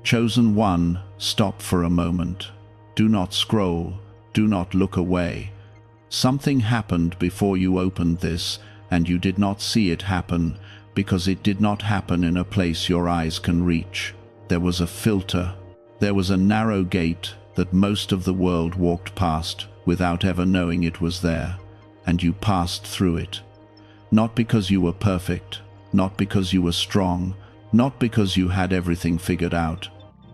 Chosen one, stop for a moment. Do not scroll, do not look away. Something happened before you opened this, and you did not see it happen, because it did not happen in a place your eyes can reach. There was a filter. There was a narrow gate that most of the world walked past without ever knowing it was there, and you passed through it. Not because you were perfect, not because you were strong, not because you had everything figured out.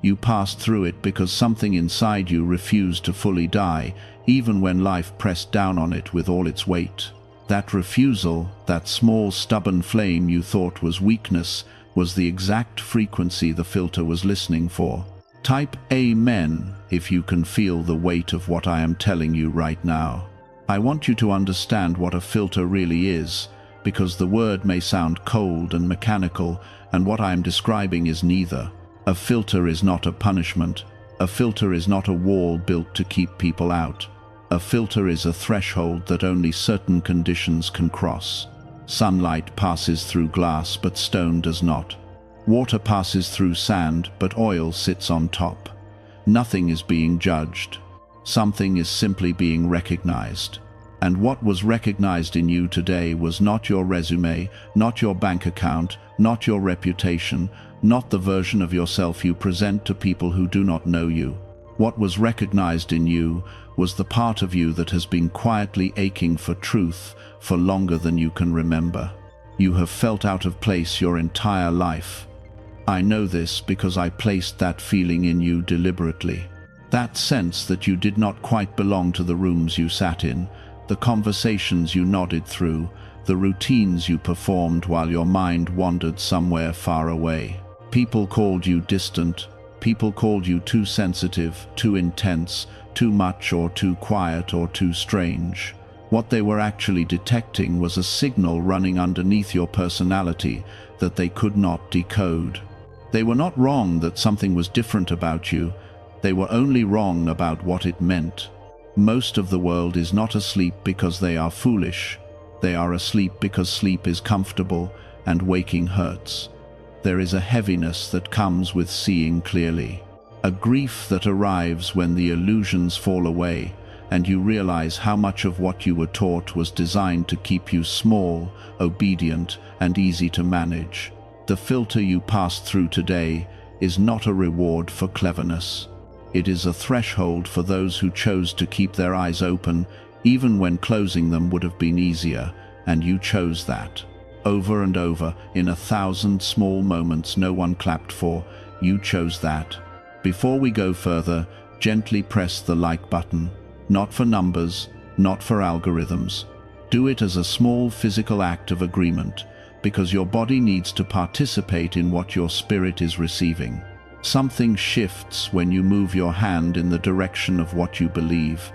You passed through it because something inside you refused to fully die, even when life pressed down on it with all its weight. That refusal, that small stubborn flame you thought was weakness, was the exact frequency the filter was listening for. Type Amen if you can feel the weight of what I am telling you right now. I want you to understand what a filter really is, because the word may sound cold and mechanical, and what I am describing is neither. A filter is not a punishment. A filter is not a wall built to keep people out. A filter is a threshold that only certain conditions can cross. Sunlight passes through glass, but stone does not. Water passes through sand, but oil sits on top. Nothing is being judged. Something is simply being recognized. And what was recognized in you today was not your resume, not your bank account, not your reputation, not the version of yourself you present to people who do not know you. What was recognized in you was the part of you that has been quietly aching for truth for longer than you can remember. You have felt out of place your entire life. I know this because I placed that feeling in you deliberately. That sense that you did not quite belong to the rooms you sat in, the conversations you nodded through, the routines you performed while your mind wandered somewhere far away. People called you distant. People called you too sensitive, too intense, too much or too quiet or too strange. What they were actually detecting was a signal running underneath your personality that they could not decode. They were not wrong that something was different about you. They were only wrong about what it meant. Most of the world is not asleep because they are foolish. They are asleep because sleep is comfortable and waking hurts. There is a heaviness that comes with seeing clearly, a grief that arrives when the illusions fall away and you realize how much of what you were taught was designed to keep you small, obedient, and easy to manage. The filter you passed through today is not a reward for cleverness. It is a threshold for those who chose to keep their eyes open, even when closing them would have been easier, and you chose that. Over and over, in 1,000 small moments no one clapped for, you chose that. Before we go further, gently press the like button. Not for numbers, not for algorithms. Do it as a small physical act of agreement, because your body needs to participate in what your spirit is receiving. Something shifts when you move your hand in the direction of what you believe.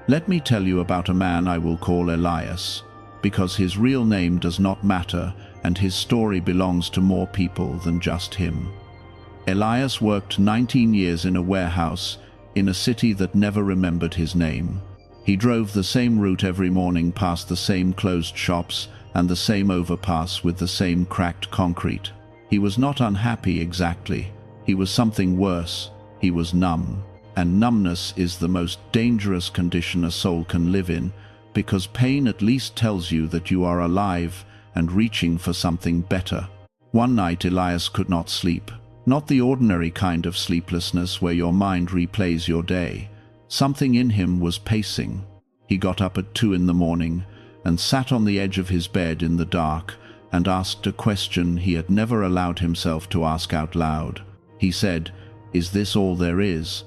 Let me tell you about a man I will call Elias, because his real name does not matter and his story belongs to more people than just him. Elias worked 19 years in a warehouse in a city that never remembered his name. He drove the same route every morning past the same closed shops and the same overpass with the same cracked concrete. He was not unhappy exactly. He was something worse. He was numb. And numbness is the most dangerous condition a soul can live in, because pain at least tells you that you are alive and reaching for something better. One night Elias could not sleep. Not the ordinary kind of sleeplessness where your mind replays your day. Something in him was pacing. He got up at 2 in the morning and sat on the edge of his bed in the dark and asked a question he had never allowed himself to ask out loud. He said, "Is this all there is?"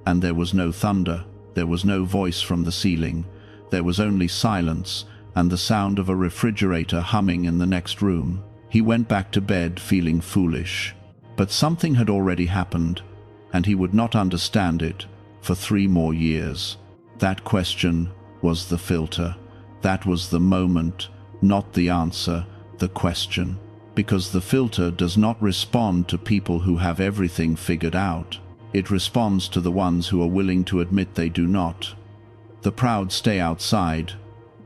And there was no thunder. There was no voice from the ceiling. There was only silence and the sound of a refrigerator humming in the next room. He went back to bed feeling foolish. But something had already happened, and he would not understand it for 3 more years. That question was the filter. That was the moment, not the answer, the question. Because the filter does not respond to people who have everything figured out. It responds to the ones who are willing to admit they do not. The proud stay outside.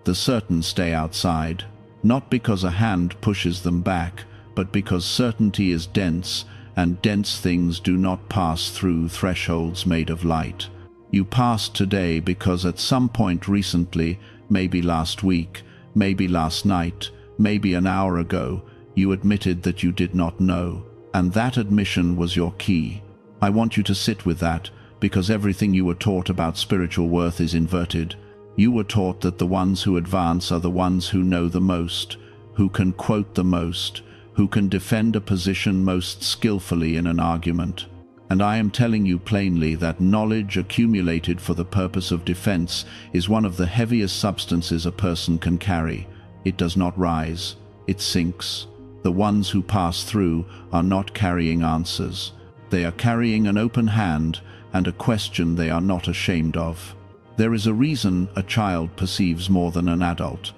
The certain stay outside. Not because a hand pushes them back, but because certainty is dense, and dense things do not pass through thresholds made of light. You passed today because at some point recently, maybe last week, maybe last night, maybe an hour ago, you admitted that you did not know, and that admission was your key. I want you to sit with that, because everything you were taught about spiritual worth is inverted. You were taught that the ones who advance are the ones who know the most, who can quote the most, who can defend a position most skillfully in an argument. And I am telling you plainly that knowledge accumulated for the purpose of defense is one of the heaviest substances a person can carry. It does not rise, it sinks. The ones who pass through are not carrying answers. They are carrying an open hand and a question they are not ashamed of. There is a reason a child perceives more than an adult.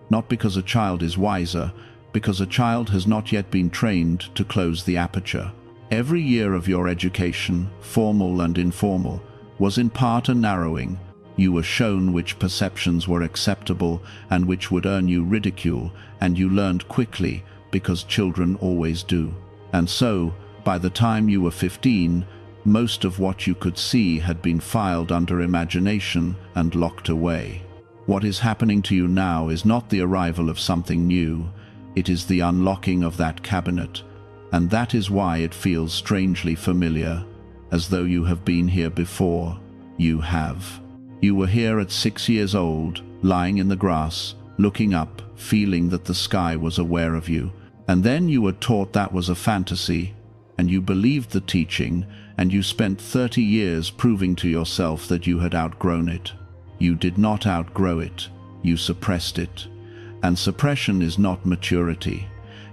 Not because a child is wiser, because a child has not yet been trained to close the aperture. Every year of your education, formal and informal, was in part a narrowing. You were shown which perceptions were acceptable and which would earn you ridicule, and you learned quickly, because children always do. And so, by the time you were 15, most of what you could see had been filed under imagination and locked away. What is happening to you now is not the arrival of something new, it is the unlocking of that cabinet, and that is why it feels strangely familiar, as though you have been here before. You have. You were here at 6 years old, lying in the grass, looking up, feeling that the sky was aware of you, and then you were taught that was a fantasy, and you believed the teaching, and you spent 30 years proving to yourself that you had outgrown it. You did not outgrow it, you suppressed it. And suppression is not maturity.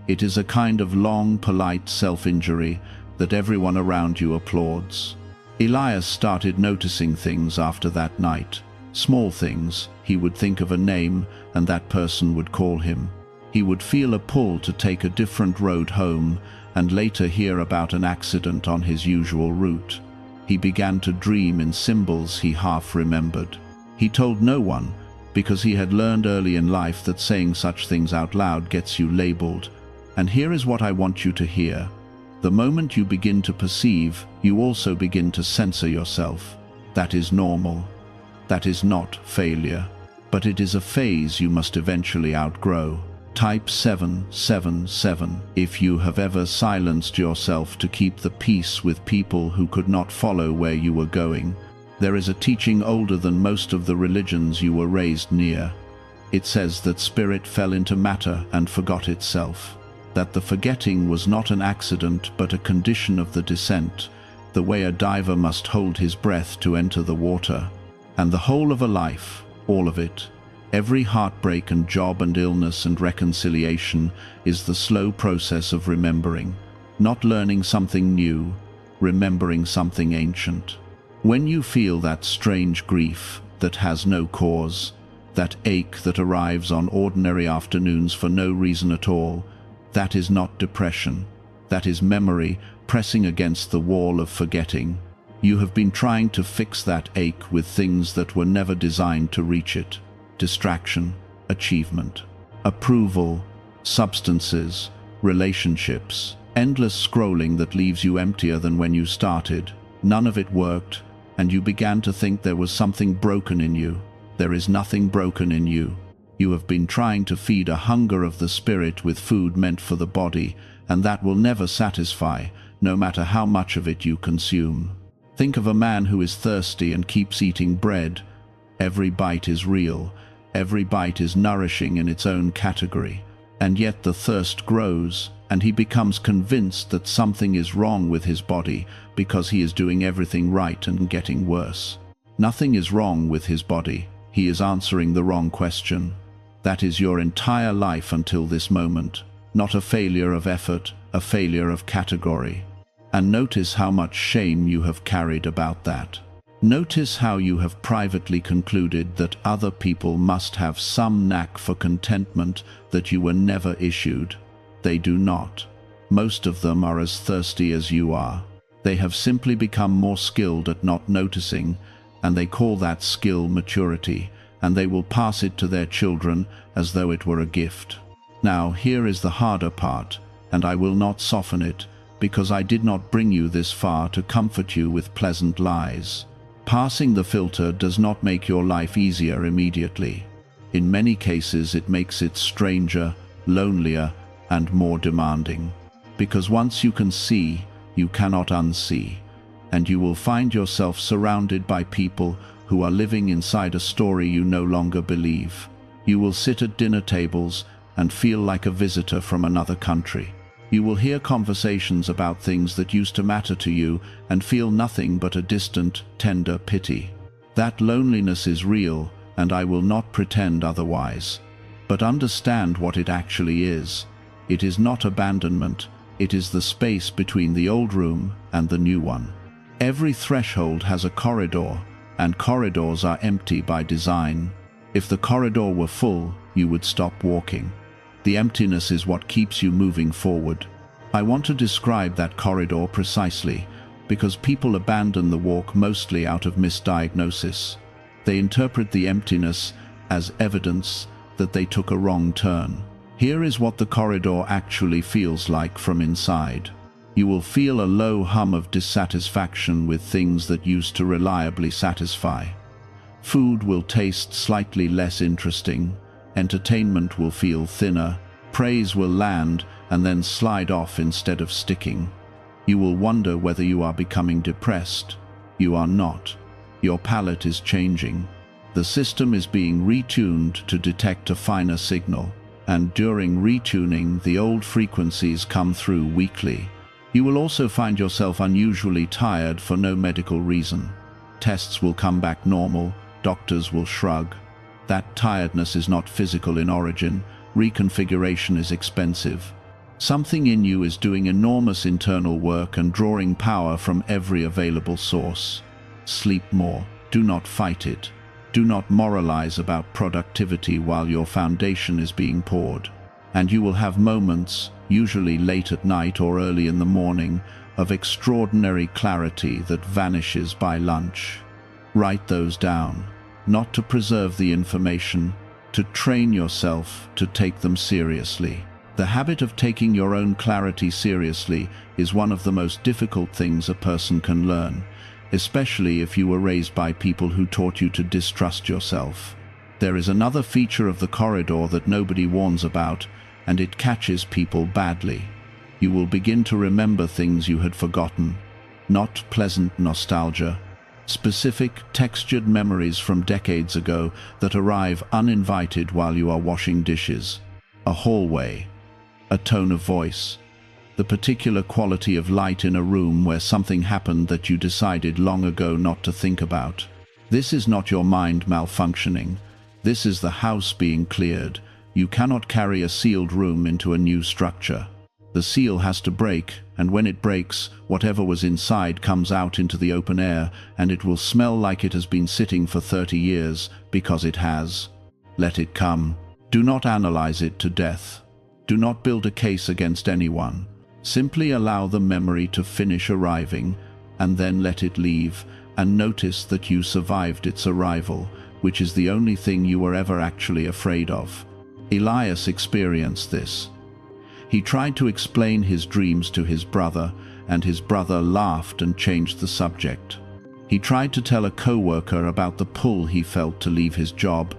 It is a kind of long, polite self-injury that everyone around you applauds. Elias started noticing things after that night. Small things. He would think of a name, and that person would call him. He would feel a pull to take a different road home, and later hear about an accident on his usual route. He began to dream in symbols he half remembered. He told no one, because he had learned early in life that saying such things out loud gets you labeled. And here is what I want you to hear. The moment you begin to perceive, you also begin to censor yourself. That is normal. That is not failure. But it is a phase you must eventually outgrow. Type 777 if you have ever silenced yourself to keep the peace with people who could not follow where you were going. There is a teaching older than most of the religions you were raised near. It says that spirit fell into matter and forgot itself. That the forgetting was not an accident but a condition of the descent, the way a diver must hold his breath to enter the water. And the whole of a life, all of it, every heartbreak and job and illness and reconciliation is the slow process of remembering. Not learning something new, remembering something ancient. When you feel that strange grief that has no cause, that ache that arrives on ordinary afternoons for no reason at all, that is not depression. That is memory pressing against the wall of forgetting. You have been trying to fix that ache with things that were never designed to reach it. Distraction, achievement, approval, substances, relationships, endless scrolling that leaves you emptier than when you started. None of it worked, and you began to think there was something broken in you. There is nothing broken in you. You have been trying to feed a hunger of the spirit with food meant for the body, and that will never satisfy, no matter how much of it you consume. Think of a man who is thirsty and keeps eating bread. Every bite is real. Every bite is nourishing in its own category. And yet the thirst grows, and he becomes convinced that something is wrong with his body because he is doing everything right and getting worse. Nothing is wrong with his body. He is answering the wrong question. That is your entire life until this moment. Not a failure of effort, a failure of category. And notice how much shame you have carried about that. Notice how you have privately concluded that other people must have some knack for contentment that you were never issued. They do not. Most of them are as thirsty as you are. They have simply become more skilled at not noticing, and they call that skill maturity, and they will pass it to their children as though it were a gift. Now, here is the harder part, and I will not soften it, because I did not bring you this far to comfort you with pleasant lies. Passing the filter does not make your life easier immediately. In many cases it makes it stranger, lonelier, and more demanding. Because once you can see, you cannot unsee, and you will find yourself surrounded by people who are living inside a story you no longer believe. You will sit at dinner tables and feel like a visitor from another country. You will hear conversations about things that used to matter to you and feel nothing but a distant, tender pity. That loneliness is real, and I will not pretend otherwise. But understand what it actually is. It is not abandonment, it is the space between the old room and the new one. Every threshold has a corridor, and corridors are empty by design. If the corridor were full, you would stop walking. The emptiness is what keeps you moving forward. I want to describe that corridor precisely, because people abandon the walk mostly out of misdiagnosis. They interpret the emptiness as evidence that they took a wrong turn. Here is what the corridor actually feels like from inside. You will feel a low hum of dissatisfaction with things that used to reliably satisfy. Food will taste slightly less interesting. Entertainment will feel thinner. Praise will land and then slide off instead of sticking. You will wonder whether you are becoming depressed. You are not. Your palate is changing. The system is being retuned to detect a finer signal, and during retuning, the old frequencies come through weakly. You will also find yourself unusually tired for no medical reason. Tests will come back normal, doctors will shrug. That tiredness is not physical in origin. Reconfiguration is expensive. Something in you is doing enormous internal work and drawing power from every available source. Sleep more. Do not fight it. Do not moralize about productivity while your foundation is being poured. And you will have moments, usually late at night or early in the morning, of extraordinary clarity that vanishes by lunch. Write those down. Not to preserve the information, to train yourself to take them seriously. The habit of taking your own clarity seriously is one of the most difficult things a person can learn, especially if you were raised by people who taught you to distrust yourself. There is another feature of the corridor that nobody warns about, and it catches people badly. You will begin to remember things you had forgotten, not pleasant nostalgia. Specific, textured memories from decades ago that arrive uninvited while you are washing dishes. A hallway, a tone of voice, the particular quality of light in a room where something happened that you decided long ago not to think about. This is not your mind malfunctioning. This is the house being cleared. You cannot carry a sealed room into a new structure. The seal has to break, and when it breaks, whatever was inside comes out into the open air, and it will smell like it has been sitting for 30 years, because it has. Let it come. Do not analyze it to death. Do not build a case against anyone. Simply allow the memory to finish arriving, and then let it leave, and notice that you survived its arrival, which is the only thing you were ever actually afraid of. Elias experienced this. He tried to explain his dreams to his brother, and his brother laughed and changed the subject. He tried to tell a co-worker about the pull he felt to leave his job,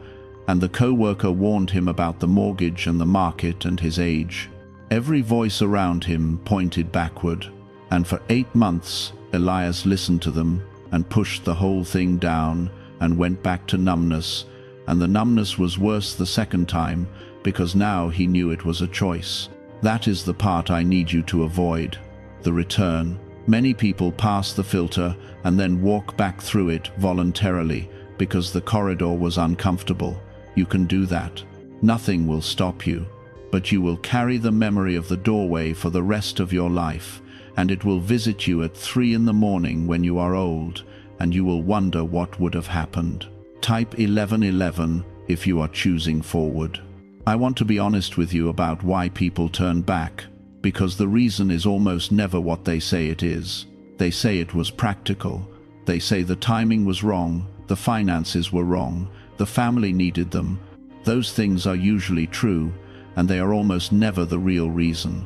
and the co-worker warned him about the mortgage and the market and his age. Every voice around him pointed backward, and for 8 months Elias listened to them and pushed the whole thing down and went back to numbness, and the numbness was worse the second time because now he knew it was a choice. That is the part I need you to avoid, the return. Many people pass the filter and then walk back through it voluntarily because the corridor was uncomfortable. You can do that. Nothing will stop you. But you will carry the memory of the doorway for the rest of your life, and it will visit you at 3 in the morning when you are old, and you will wonder what would have happened. Type 1111 if you are choosing forward. I want to be honest with you about why people turn back, because the reason is almost never what they say it is. They say it was practical. They say the timing was wrong, the finances were wrong, the family needed them. Those things are usually true, and they are almost never the real reason.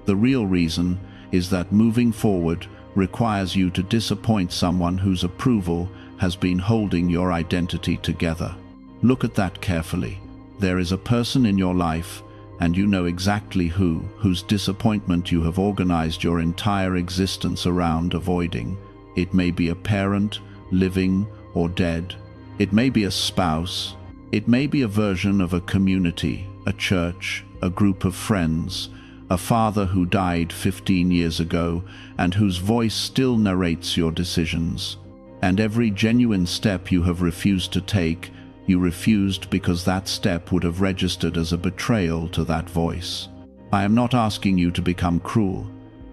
The real reason is that moving forward requires you to disappoint someone whose approval has been holding your identity together. Look at that carefully. There is a person in your life, and you know exactly whose disappointment you have organized your entire existence around avoiding. It may be a parent, living or dead. It may be a spouse. It may be a version of a community, a church, a group of friends, a father who died 15 years ago and whose voice still narrates your decisions. And every genuine step you have refused to take, you refused because that step would have registered as a betrayal to that voice. I am not asking you to become cruel.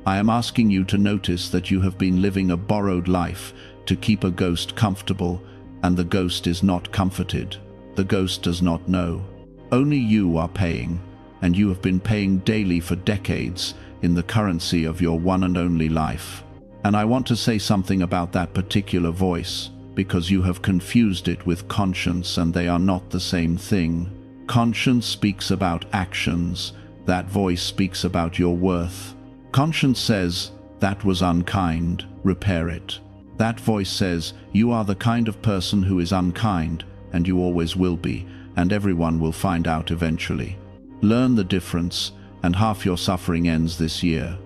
I am asking you to notice that you have been living a borrowed life to keep a ghost comfortable, and the ghost is not comforted. The ghost does not know. Only you are paying, and you have been paying daily for decades in the currency of your one and only life. And I want to say something about that particular voice, because you have confused it with conscience, and they are not the same thing. Conscience speaks about actions. That voice speaks about your worth. Conscience says, that was unkind, repair it. That voice says, you are the kind of person who is unkind, and you always will be, and everyone will find out eventually. Learn the difference, and half your suffering ends this year.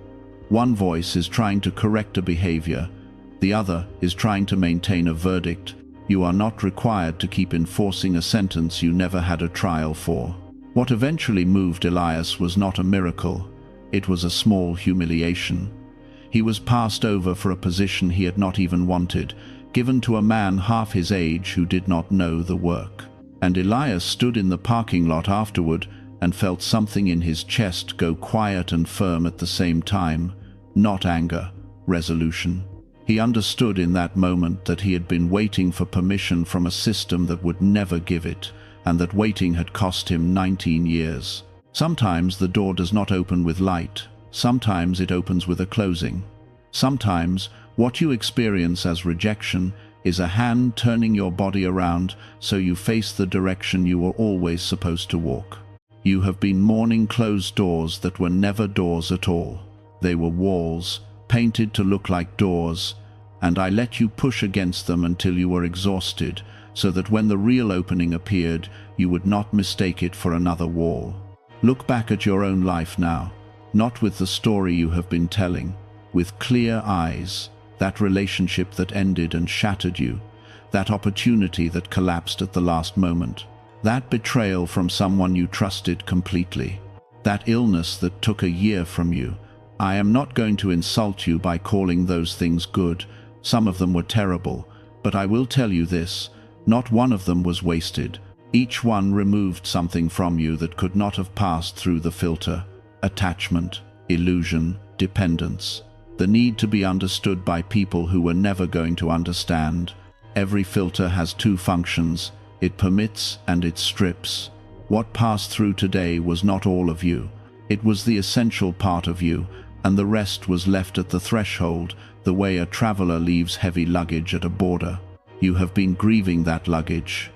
One voice is trying to correct a behavior. The other is trying to maintain a verdict. You are not required to keep enforcing a sentence you never had a trial for. What eventually moved Elias was not a miracle. It was a small humiliation. He was passed over for a position he had not even wanted, given to a man half his age who did not know the work. And Elias stood in the parking lot afterward and felt something in his chest go quiet and firm at the same time. Not anger, resolution. He understood in that moment that he had been waiting for permission from a system that would never give it, and that waiting had cost him 19 years. Sometimes the door does not open with light. Sometimes it opens with a closing. Sometimes what you experience as rejection is a hand turning your body around so you face the direction you were always supposed to walk. You have been mourning closed doors that were never doors at all. They were walls, painted to look like doors, and I let you push against them until you were exhausted, so that when the real opening appeared, you would not mistake it for another wall. Look back at your own life now, not with the story you have been telling, with clear eyes, that relationship that ended and shattered you, that opportunity that collapsed at the last moment, that betrayal from someone you trusted completely, that illness that took a year from you. I am not going to insult you by calling those things good. Some of them were terrible, but I will tell you this, not one of them was wasted. Each one removed something from you that could not have passed through the filter. Attachment, illusion, dependence, the need to be understood by people who were never going to understand. Every filter has two functions. It permits and it strips. What passed through today was not all of you. It was the essential part of you, and the rest was left at the threshold, the way a traveler leaves heavy luggage at a border. You have been grieving that luggage.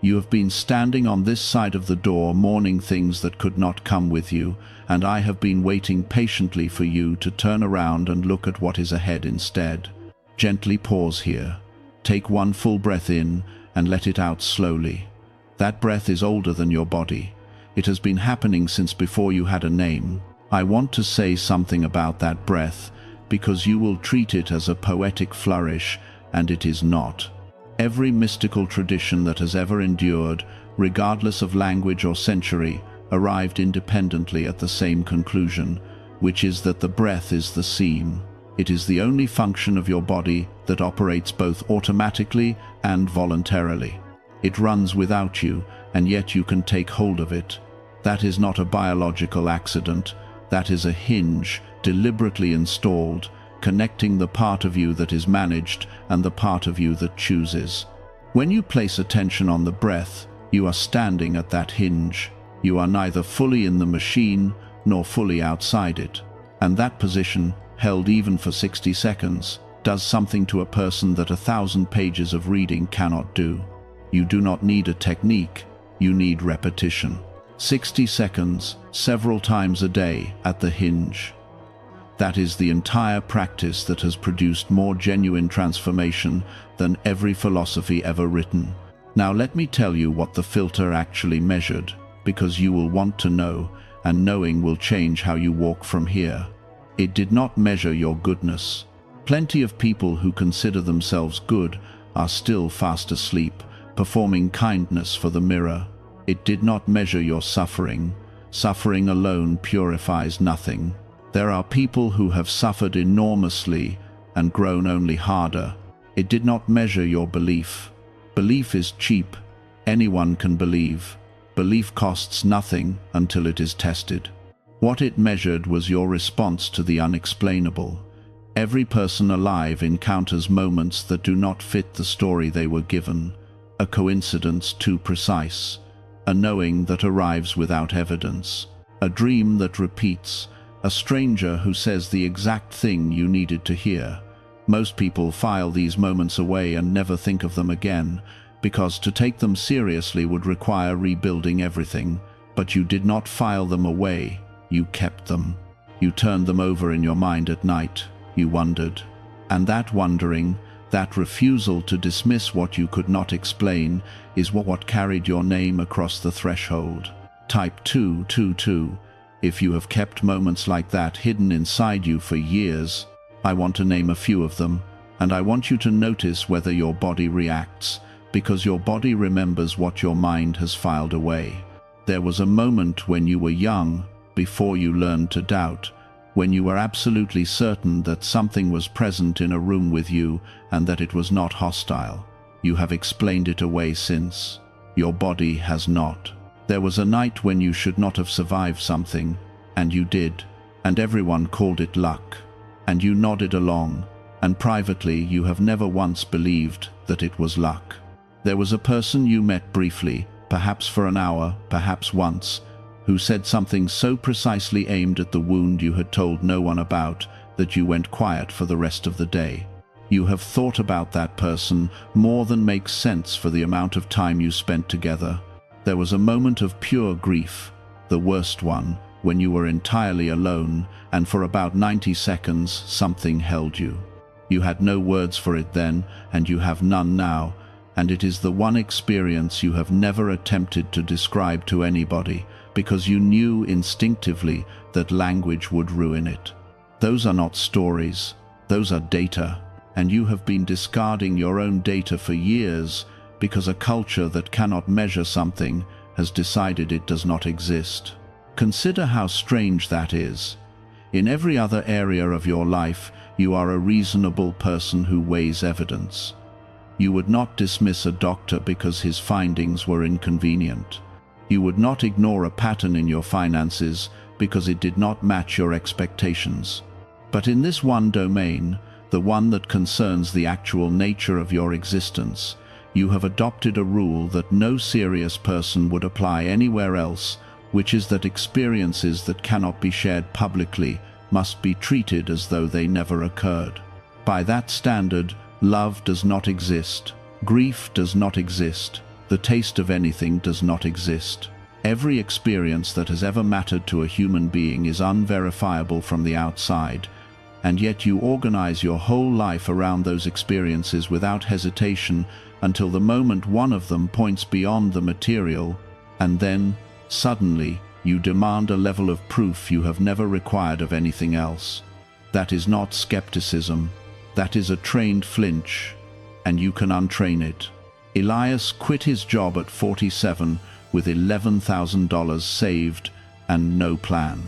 You have been standing on this side of the door mourning things that could not come with you, and I have been waiting patiently for you to turn around and look at what is ahead instead. Gently pause here. Take one full breath in and let it out slowly. That breath is older than your body. It has been happening since before you had a name. I want to say something about that breath, because you will treat it as a poetic flourish, and it is not. Every mystical tradition that has ever endured, regardless of language or century, arrived independently at the same conclusion, which is that the breath is the seam. It is the only function of your body that operates both automatically and voluntarily. It runs without you, and yet you can take hold of it. That is not a biological accident. That is a hinge, deliberately installed, connecting the part of you that is managed and the part of you that chooses. When you place attention on the breath, you are standing at that hinge. You are neither fully in the machine nor fully outside it. And that position, held even for 60 seconds, does something to a person that 1,000 pages of reading cannot do. You do not need a technique, you need repetition. 60 seconds, several times a day, at the hinge. That is the entire practice that has produced more genuine transformation than every philosophy ever written. Now let me tell you what the filter actually measured, because you will want to know, and knowing will change how you walk from here. It did not measure your goodness. Plenty of people who consider themselves good are still fast asleep, performing kindness for the mirror. It did not measure your suffering. Suffering alone purifies nothing. There are people who have suffered enormously and grown only harder. It did not measure your belief. Belief is cheap. Anyone can believe. Belief costs nothing until it is tested. What it measured was your response to the unexplainable. Every person alive encounters moments that do not fit the story they were given, a coincidence too precise, a knowing that arrives without evidence, a dream that repeats, a stranger who says the exact thing you needed to hear. Most people file these moments away and never think of them again, because to take them seriously would require rebuilding everything. But you did not file them away, you kept them. You turned them over in your mind at night. You wondered. And that wondering, that refusal to dismiss what you could not explain, is what carried your name across the threshold. Type 222. If you have kept moments like that hidden inside you for years, I want to name a few of them, and I want you to notice whether your body reacts, because your body remembers what your mind has filed away. There was a moment when you were young, before you learned to doubt, when you were absolutely certain that something was present in a room with you and that it was not hostile. You have explained it away since. Your body has not. There was a night when you should not have survived something, and you did, and everyone called it luck. And you nodded along, and privately you have never once believed that it was luck. There was a person you met briefly, perhaps for an hour, perhaps once, who said something so precisely aimed at the wound you had told no one about that you went quiet for the rest of the day. You have thought about that person more than makes sense for the amount of time you spent together. There was a moment of pure grief, the worst one, when you were entirely alone, and for about 90 seconds something held you. You had no words for it then, and you have none now, and it is the one experience you have never attempted to describe to anybody, because you knew instinctively that language would ruin it. Those are not stories, those are data, and you have been discarding your own data for years because a culture that cannot measure something has decided it does not exist. Consider how strange that is. In every other area of your life, you are a reasonable person who weighs evidence. You would not dismiss a doctor because his findings were inconvenient. You would not ignore a pattern in your finances because it did not match your expectations. But in this one domain, the one that concerns the actual nature of your existence, you have adopted a rule that no serious person would apply anywhere else, which is that experiences that cannot be shared publicly must be treated as though they never occurred. By that standard, love does not exist, grief does not exist, the taste of anything does not exist. Every experience that has ever mattered to a human being is unverifiable from the outside, and yet you organize your whole life around those experiences without hesitation until the moment one of them points beyond the material, and then, suddenly, you demand a level of proof you have never required of anything else. That is not skepticism. That is a trained flinch, and you can untrain it. Elias quit his job at 47 with $11,000 saved and no plan.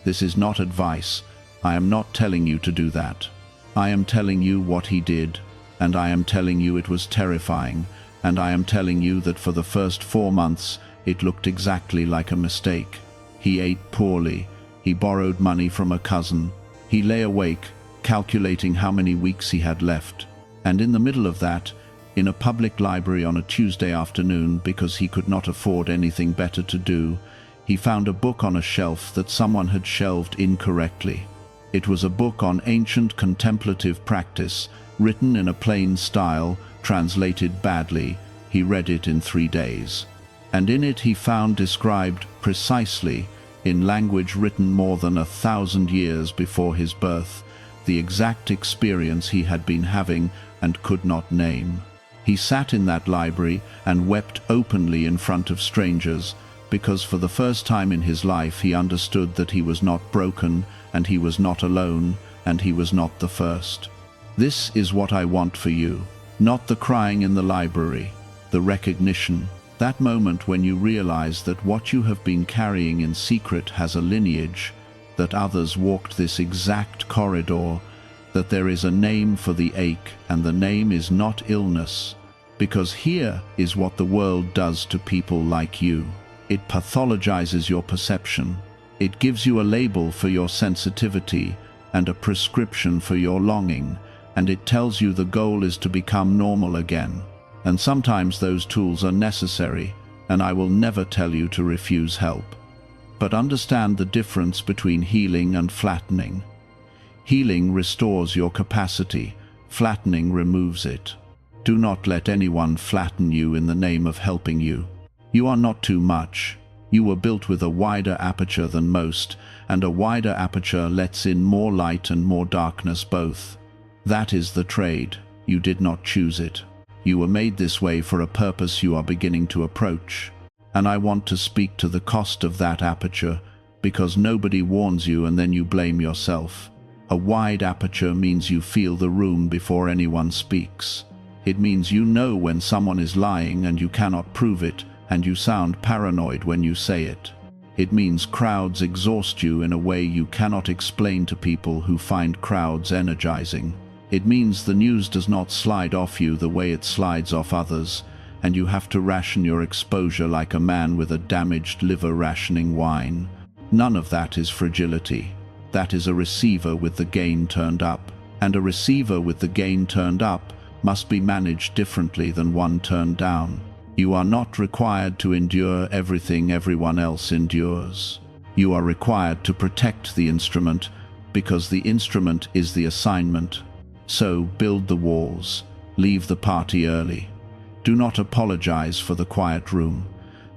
This is not advice. I am not telling you to do that. I am telling you what he did, and I am telling you it was terrifying, and I am telling you that for the first 4 months it looked exactly like a mistake. He ate poorly. He borrowed money from a cousin. He lay awake, calculating how many weeks he had left. And in the middle of that, in a public library on a Tuesday afternoon, because he could not afford anything better to do, he found a book on a shelf that someone had shelved incorrectly. It was a book on ancient contemplative practice, written in a plain style, translated badly. He read it in 3 days. And in it he found described precisely, in language written more than 1,000 years before his birth, the exact experience he had been having and could not name. He sat in that library and wept openly in front of strangers, because for the first time in his life he understood that he was not broken, and he was not alone, and he was not the first. This is what I want for you. Not the crying in the library, the recognition, that moment when you realize that what you have been carrying in secret has a lineage, that others walked this exact corridor, that there is a name for the ache, and the name is not illness, because here is what the world does to people like you. It pathologizes your perception. It gives you a label for your sensitivity and a prescription for your longing, and it tells you the goal is to become normal again. And sometimes those tools are necessary, and I will never tell you to refuse help. But understand the difference between healing and flattening. Healing restores your capacity, flattening removes it. Do not let anyone flatten you in the name of helping you. You are not too much. You were built with a wider aperture than most, and a wider aperture lets in more light and more darkness both. That is the trade. You did not choose it. You were made this way for a purpose you are beginning to approach. And I want to speak to the cost of that aperture, because nobody warns you and then you blame yourself. A wide aperture means you feel the room before anyone speaks. It means you know when someone is lying and you cannot prove it, and you sound paranoid when you say it. It means crowds exhaust you in a way you cannot explain to people who find crowds energizing. It means the news does not slide off you the way it slides off others, and you have to ration your exposure like a man with a damaged liver rationing wine. None of that is fragility. That is a receiver with the gain turned up, and a receiver with the gain turned up must be managed differently than one turned down. You are not required to endure everything everyone else endures. You are required to protect the instrument, because the instrument is the assignment. So build the walls. Leave the party early. Do not apologize for the quiet room.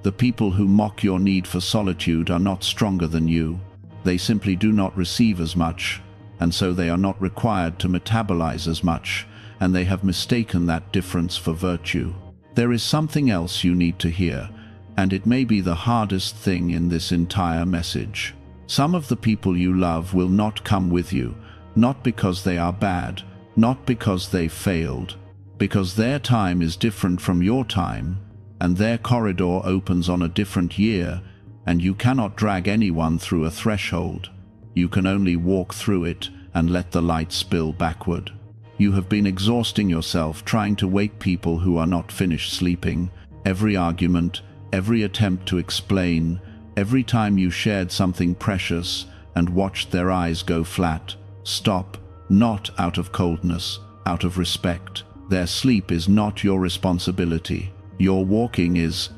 The people who mock your need for solitude are not stronger than you. They simply do not receive as much, and so they are not required to metabolize as much, and they have mistaken that difference for virtue. There is something else you need to hear, and it may be the hardest thing in this entire message. Some of the people you love will not come with you, not because they are bad, not because they failed, because their time is different from your time, and their corridor opens on a different year, and you cannot drag anyone through a threshold. You can only walk through it and let the light spill backward. You have been exhausting yourself trying to wake people who are not finished sleeping. Every argument, every attempt to explain, every time you shared something precious and watched their eyes go flat. Stop, not out of coldness, out of respect. Their sleep is not your responsibility. Your walking is.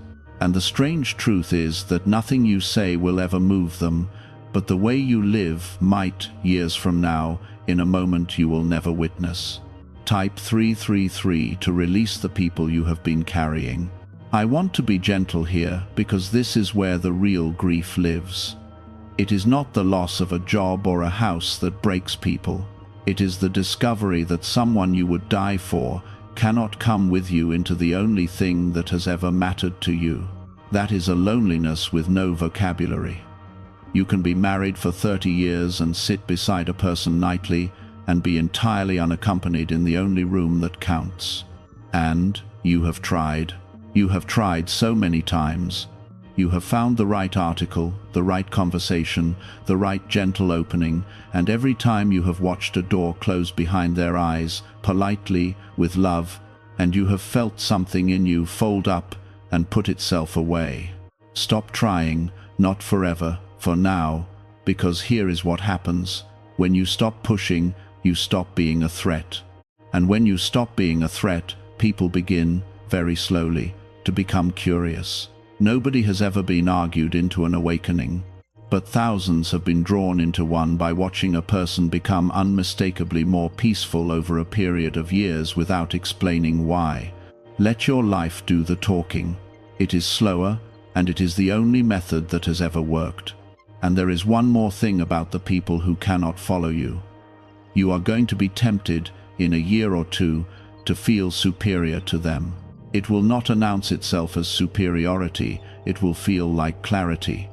And the strange truth is that nothing you say will ever move them, but the way you live might, years from now, in a moment you will never witness. Type 333 to release the people you have been carrying. I want to be gentle here because this is where the real grief lives. It is not the loss of a job or a house that breaks people. It is the discovery that someone you would die for cannot come with you into the only thing that has ever mattered to you. That is a loneliness with no vocabulary. You can be married for 30 years and sit beside a person nightly and be entirely unaccompanied in the only room that counts. And you have tried. You have tried so many times. You have found the right article, the right conversation, the right gentle opening, and every time you have watched a door close behind their eyes, politely, with love, and you have felt something in you fold up and put itself away. Stop trying, not forever, for now, because here is what happens. When you stop pushing, you stop being a threat. And when you stop being a threat, people begin, very slowly, to become curious. Nobody has ever been argued into an awakening, but thousands have been drawn into one by watching a person become unmistakably more peaceful over a period of years without explaining why. Let your life do the talking. It is slower, and it is the only method that has ever worked. And there is one more thing about the people who cannot follow you. You are going to be tempted, in a year or two, to feel superior to them. It will not announce itself as superiority, it will feel like clarity.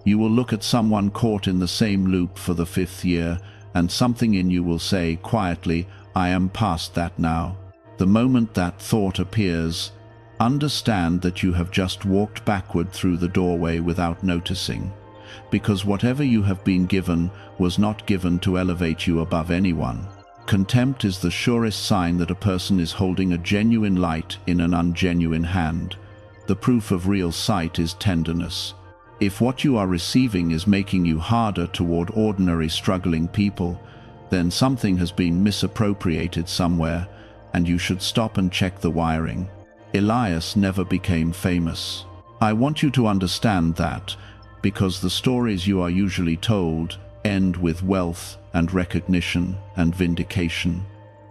You will look at someone caught in the same loop for the 5th year, and something in you will say quietly, I am past that now. The moment that thought appears, understand that you have just walked backward through the doorway without noticing. Because whatever you have been given was not given to elevate you above anyone. Contempt is the surest sign that a person is holding a genuine light in an ungenuine hand. The proof of real sight is tenderness. If what you are receiving is making you harder toward ordinary struggling people, then something has been misappropriated somewhere, and you should stop and check the wiring. Elias never became famous. I want you to understand that, because the stories you are usually told end with wealth and recognition and vindication,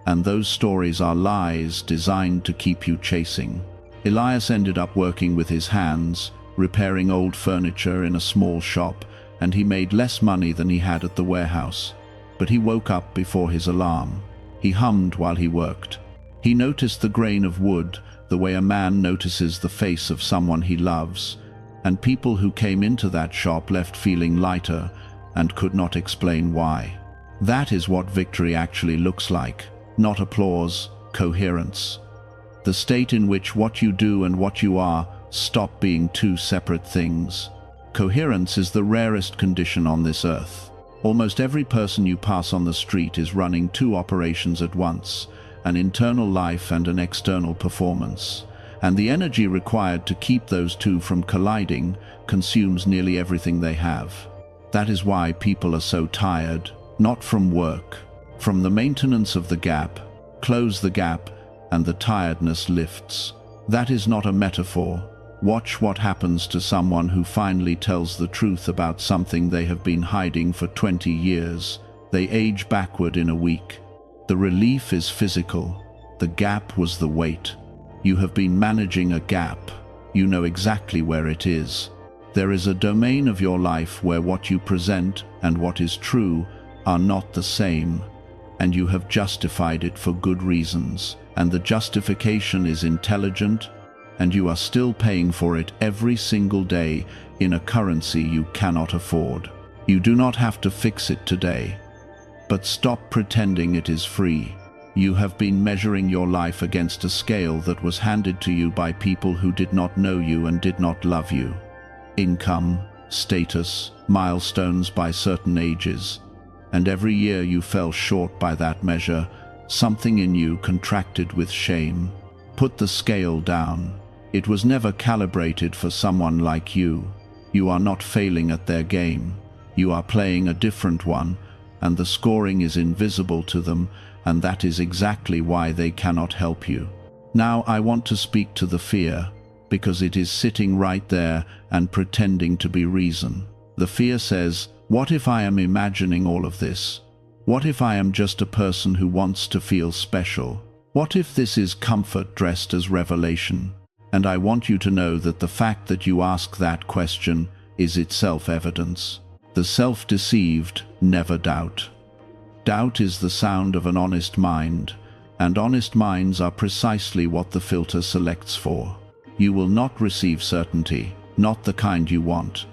and those stories are lies designed to keep you chasing. Elias ended up working with his hands, repairing old furniture in a small shop, and he made less money than he had at the warehouse. But he woke up before his alarm. He hummed while he worked. He noticed the grain of wood, the way a man notices the face of someone he loves, and people who came into that shop left feeling lighter and could not explain why. That is what victory actually looks like, not applause, coherence. The state in which what you do and what you are stop being two separate things. Coherence is the rarest condition on this earth. Almost every person you pass on the street is running two operations at once, an internal life and an external performance. And the energy required to keep those two from colliding consumes nearly everything they have. That is why people are so tired, not from work, from the maintenance of the gap. Close the gap, and the tiredness lifts. That is not a metaphor. Watch what happens to someone who finally tells the truth about something they have been hiding for 20 years. They age backward in a week. The relief is physical. The gap was the weight. You have been managing a gap. You know exactly where it is. There is a domain of your life where what you present and what is true are not the same, and you have justified it for good reasons, and the justification is intelligent, and you are still paying for it every single day in a currency you cannot afford. You do not have to fix it today, but stop pretending it is free. You have been measuring your life against a scale that was handed to you by people who did not know you and did not love you. Income, status, milestones by certain ages. And every year you fell short by that measure, something in you contracted with shame. Put the scale down. It was never calibrated for someone like you. You are not failing at their game. You are playing a different one, and the scoring is invisible to them, and that is exactly why they cannot help you. Now I want to speak to the fear, because it is sitting right there and pretending to be reason. The fear says, what if I am imagining all of this? What if I am just a person who wants to feel special? What if this is comfort dressed as revelation? And I want you to know that the fact that you ask that question is itself evidence. The self-deceived never doubt. Doubt is the sound of an honest mind, and honest minds are precisely what the filter selects for. You will not receive certainty, not the kind you want.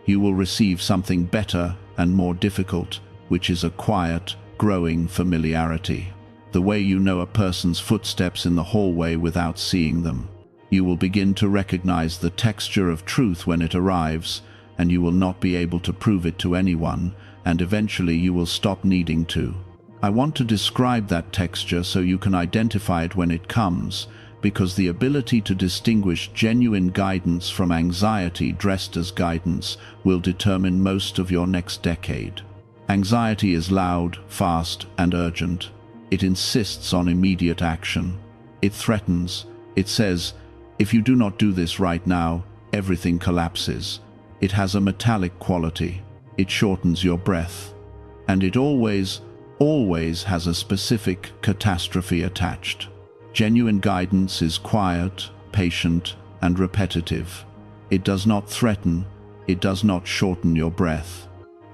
You will receive something better and more difficult, which is a quiet, growing familiarity. The way you know a person's footsteps in the hallway without seeing them. You will begin to recognize the texture of truth when it arrives, and you will not be able to prove it to anyone, and eventually you will stop needing to. I want to describe that texture so you can identify it when it comes, because the ability to distinguish genuine guidance from anxiety dressed as guidance will determine most of your next decade. Anxiety is loud, fast, and urgent. It insists on immediate action. It threatens. It says, if you do not do this right now, everything collapses. It has a metallic quality. It shortens your breath. And it always has a specific catastrophe attached. Genuine guidance is quiet, patient, and repetitive. It does not threaten. It does not shorten your breath.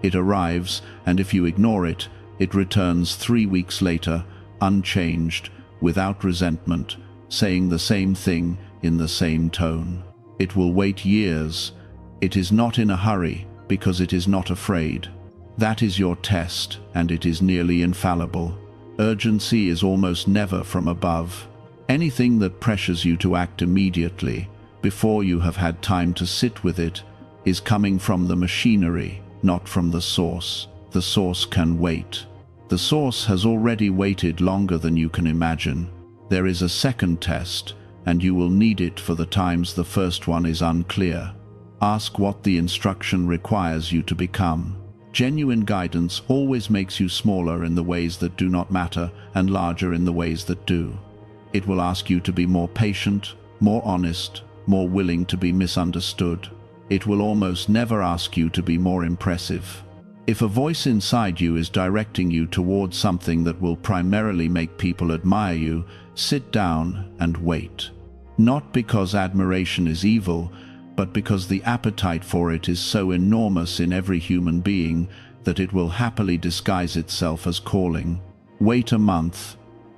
It arrives, and if you ignore it, it returns 3 weeks later, unchanged, without resentment, saying the same thing in the same tone. It will wait years. It is not in a hurry, because it is not afraid. That is your test, and it is nearly infallible. Urgency is almost never from above. Anything that pressures you to act immediately, before you have had time to sit with it, is coming from the machinery, not from the source. The source can wait. The source has already waited longer than you can imagine. There is a second test, and you will need it for the times the first one is unclear. Ask what the instruction requires you to become. Genuine guidance always makes you smaller in the ways that do not matter and larger in the ways that do. It will ask you to be more patient, more honest, more willing to be misunderstood. It will almost never ask you to be more impressive. If a voice inside you is directing you towards something that will primarily make people admire you, sit down and wait. Not because admiration is evil, but because the appetite for it is so enormous in every human being that it will happily disguise itself as calling. Wait a month.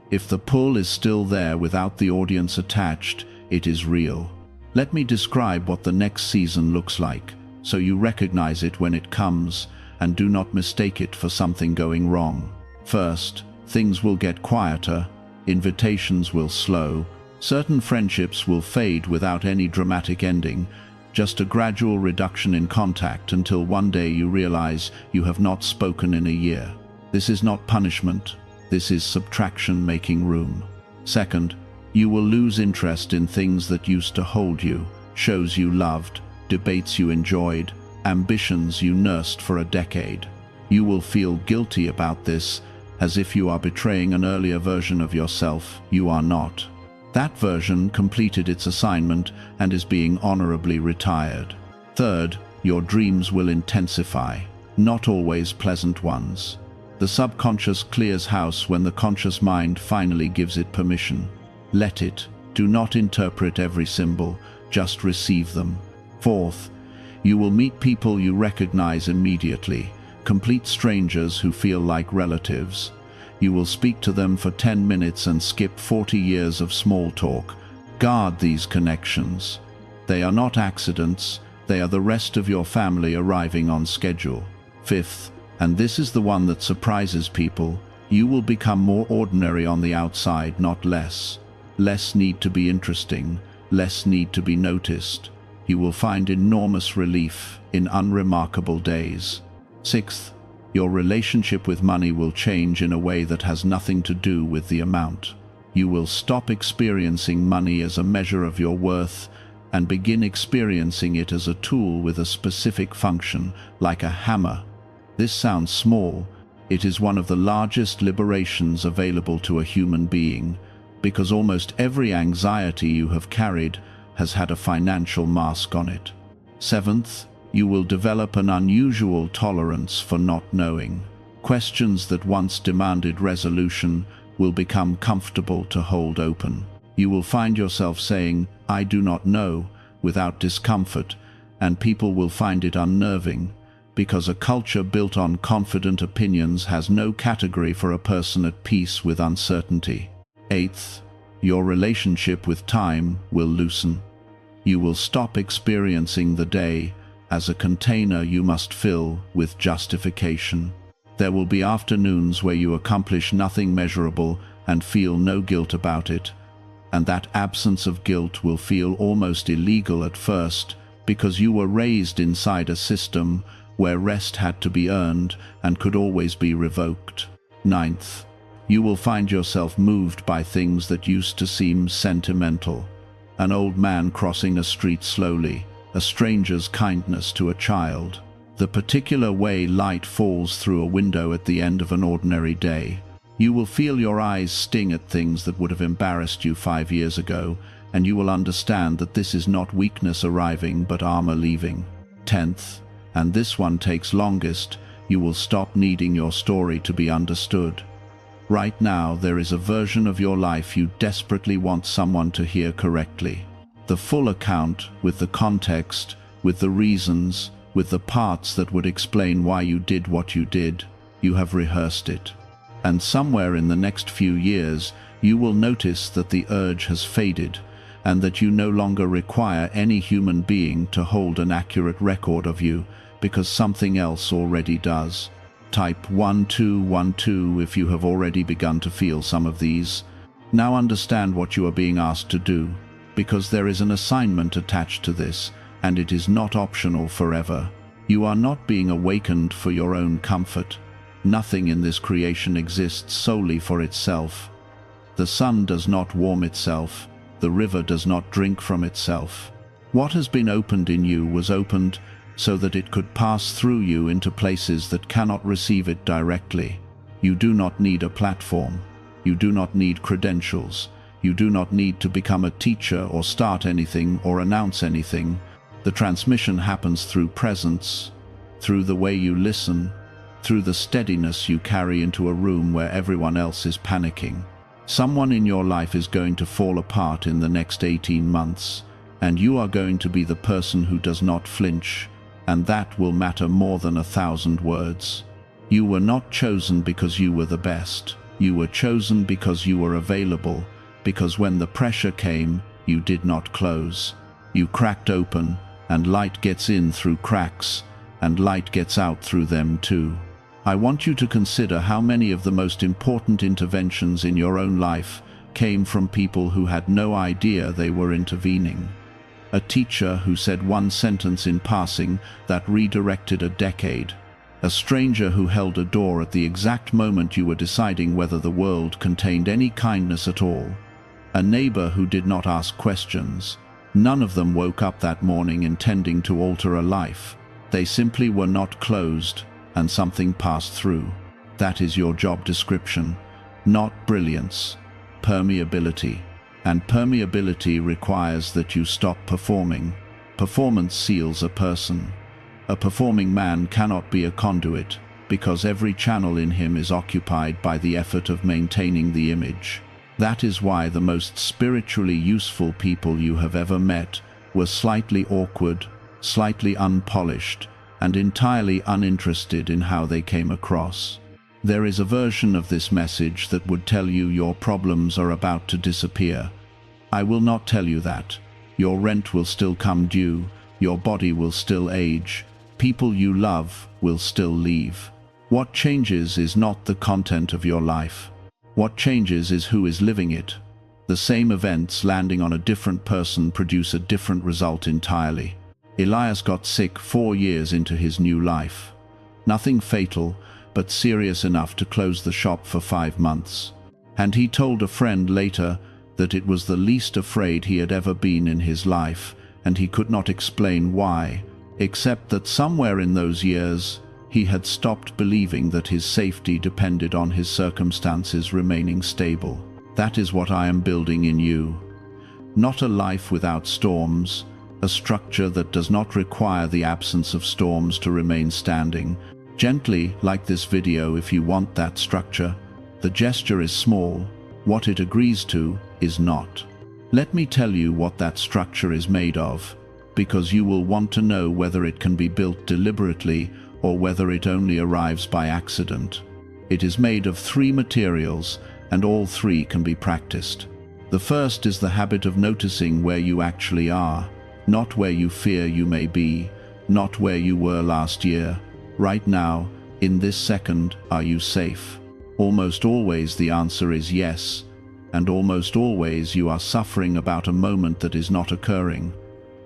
If the pull is still there without the audience attached, it is real. Let me describe what the next season looks like, so you recognize it when it comes, and do not mistake it for something going wrong. First, things will get quieter, invitations will slow, certain friendships will fade without any dramatic ending, just a gradual reduction in contact until one day you realize you have not spoken in a year. This is not punishment, this is subtraction making room. Second, you will lose interest in things that used to hold you, shows you loved, debates you enjoyed, ambitions you nursed for a decade. You will feel guilty about this, as if you are betraying an earlier version of yourself. You are not. That version completed its assignment and is being honorably retired. Third, your dreams will intensify, not always pleasant ones. The subconscious clears house when the conscious mind finally gives it permission. Let it. Do not interpret every symbol, just receive them. Fourth, you will meet people you recognize immediately, complete strangers who feel like relatives. You will speak to them for 10 minutes and skip 40 years of small talk. Guard these connections. They are not accidents, they are the rest of your family arriving on schedule. Fifth, and this is the one that surprises people, you will become more ordinary on the outside, not less. Less need to be interesting, less need to be noticed. You will find enormous relief in unremarkable days. Sixth, your relationship with money will change in a way that has nothing to do with the amount. You will stop experiencing money as a measure of your worth and begin experiencing it as a tool with a specific function, like a hammer. This sounds small. It is one of the largest liberations available to a human being, because almost every anxiety you have carried has had a financial mask on it. Seventh, you will develop an unusual tolerance for not knowing. Questions that once demanded resolution will become comfortable to hold open. You will find yourself saying, "I do not know," without discomfort, and people will find it unnerving, because a culture built on confident opinions has no category for a person at peace with uncertainty. Eighth, your relationship with time will loosen. You will stop experiencing the day as a container you must fill with justification. There will be afternoons where you accomplish nothing measurable and feel no guilt about it, and that absence of guilt will feel almost illegal at first because you were raised inside a system where rest had to be earned and could always be revoked. Ninth, you will find yourself moved by things that used to seem sentimental. An old man crossing a street slowly, a stranger's kindness to a child, the particular way light falls through a window at the end of an ordinary day. You will feel your eyes sting at things that would have embarrassed you 5 years ago, and you will understand that this is not weakness arriving but armor leaving. 10th, and this one takes longest, you will stop needing your story to be understood. Right now, there is a version of your life you desperately want someone to hear correctly. The full account, with the context, with the reasons, with the parts that would explain why you did what you did. You have rehearsed it. And somewhere in the next few years, you will notice that the urge has faded, and that you no longer require any human being to hold an accurate record of you, because something else already does. Type 1212 if you have already begun to feel some of these. Now understand what you are being asked to do, because there is an assignment attached to this, and it is not optional forever. You are not being awakened for your own comfort. Nothing in this creation exists solely for itself. The sun does not warm itself. The river does not drink from itself. What has been opened in you was opened so that it could pass through you into places that cannot receive it directly. You do not need a platform. You do not need credentials. You do not need to become a teacher or start anything or announce anything. The transmission happens through presence, through the way you listen, through the steadiness you carry into a room where everyone else is panicking. Someone in your life is going to fall apart in the next 18 months, and you are going to be the person who does not flinch, and that will matter more than 1,000 words. You were not chosen because you were the best. You were chosen because you were available, because when the pressure came, you did not close. You cracked open, and light gets in through cracks, and light gets out through them too. I want you to consider how many of the most important interventions in your own life came from people who had no idea they were intervening. A teacher who said one sentence in passing that redirected a decade. A stranger who held a door at the exact moment you were deciding whether the world contained any kindness at all. A neighbor who did not ask questions. None of them woke up that morning intending to alter a life. They simply were not closed, and something passed through. That is your job description, not brilliance. Permeability. And permeability requires that you stop performing. Performance seals a person. A performing man cannot be a conduit, because every channel in him is occupied by the effort of maintaining the image. That is why the most spiritually useful people you have ever met were slightly awkward, slightly unpolished, and entirely uninterested in how they came across. There is a version of this message that would tell you your problems are about to disappear. I will not tell you that. Your rent will still come due, your body will still age, people you love will still leave. What changes is not the content of your life. What changes is who is living it. The same events landing on a different person produce a different result entirely. Elias got sick 4 years into his new life. Nothing fatal, but serious enough to close the shop for 5 months. And he told a friend later that it was the least afraid he had ever been in his life, and he could not explain why, except that somewhere in those years he had stopped believing that his safety depended on his circumstances remaining stable. That is what I am building in you. Not a life without storms, a structure that does not require the absence of storms to remain standing. Gently, like this video if you want that structure. The gesture is small. What it agrees to is not. Let me tell you what that structure is made of, because you will want to know whether it can be built deliberately or whether it only arrives by accident. It is made of 3 materials, and all 3 can be practiced. The first is the habit of noticing where you actually are, not where you fear you may be, not where you were last year. Right now, in this second, are you safe? Almost always the answer is yes, and almost always you are suffering about a moment that is not occurring.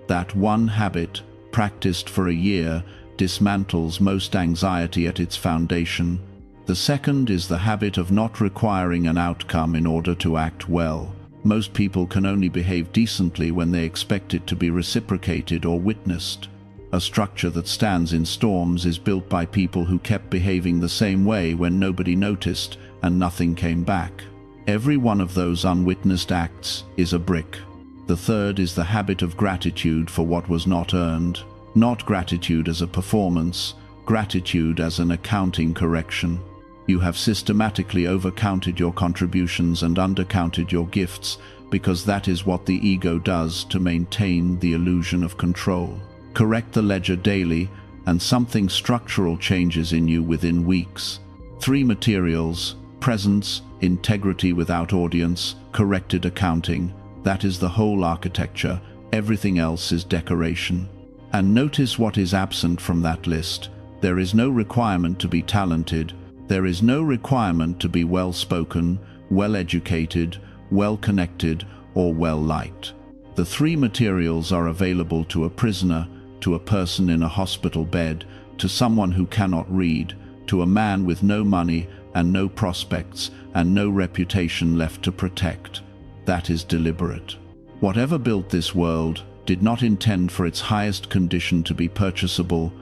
That one habit, practiced for a year, dismantles most anxiety at its foundation. The second is the habit of not requiring an outcome in order to act well. Most people can only behave decently when they expect it to be reciprocated or witnessed. A structure that stands in storms is built by people who kept behaving the same way when nobody noticed and nothing came back. Every one of those unwitnessed acts is a brick. The third is the habit of gratitude for what was not earned. Not gratitude as a performance, gratitude as an accounting correction. You have systematically overcounted your contributions and undercounted your gifts, because that is what the ego does to maintain the illusion of control. Correct the ledger daily, and something structural changes in you within weeks. 3 materials: presence, integrity without audience, corrected accounting. That is the whole architecture. Everything else is decoration. And notice what is absent from that list. There is no requirement to be talented. There is no requirement to be well-spoken, well-educated, well-connected, or well-liked. The 3 materials are available to a prisoner, to a person in a hospital bed, to someone who cannot read, to a man with no money and no prospects and no reputation left to protect. That is deliberate. Whatever built this world did not intend for its highest condition to be purchasable,